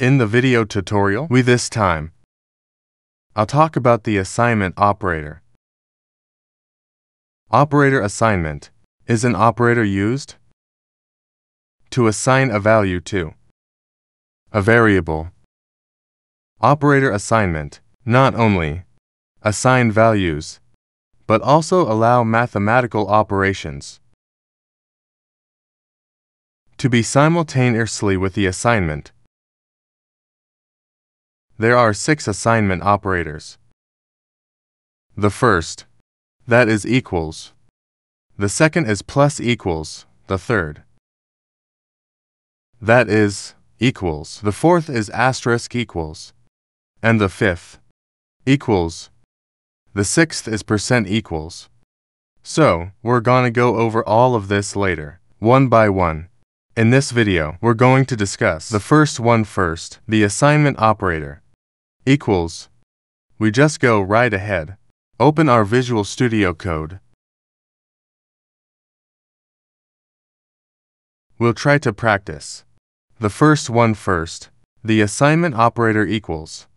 In the video tutorial, this time, I'll talk about the assignment operator. Operator assignment is an operator used to assign a value to a variable. Operator assignment not only assign values, but also allow mathematical operations to be simultaneously with the assignment. There are 6 assignment operators. The first, that is equals. The second is plus equals. The third, that is equals. The fourth is asterisk equals. And the fifth, equals. The sixth is percent equals. So, we're gonna go over all of this later, one by one. In this video, we're going to discuss the first one first, the assignment operator. Equals. We just go right ahead. Open our Visual Studio Code. We'll try to practice. The first one first, the assignment operator equals.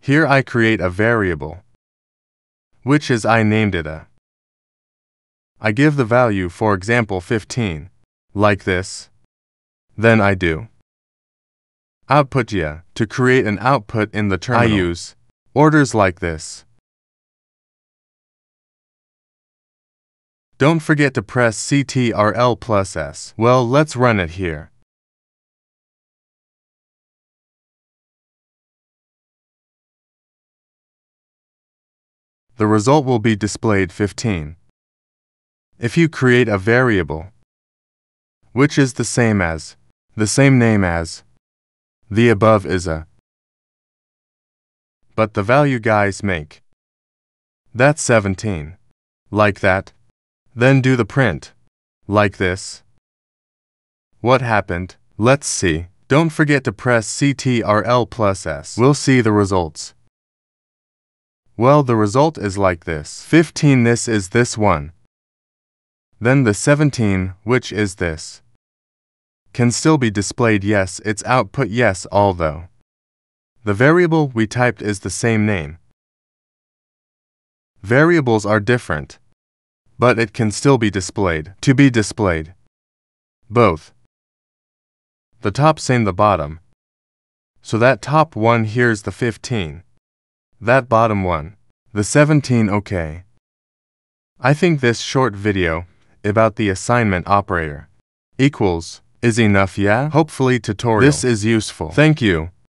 Here I create a variable, which is I named it a. I give the value, for example, 15, like this. Then I do output to create an output in the terminal. I use orders like this. Don't forget to press Ctrl+S. Well, let's run it here. The result will be displayed 15. If you create a variable, which is the same name as, the above is a, but the value guys make, that's 17, like that, then do the print, like this. What happened? Let's see. Don't forget to press Ctrl+S. We'll see the results. Well, the result is like this. 15, this is this one. Then the 17, which is this, can still be displayed. Yes, its output yes, although the variable we typed is the same name. Variables are different, but it can still be displayed. To be displayed. Both. The top same the bottom. So that top one here's the 15. That bottom one, the 17. Okay. I think this short video about the assignment operator equals is enough, yeah? Hopefully tutorial this is useful. Thank you.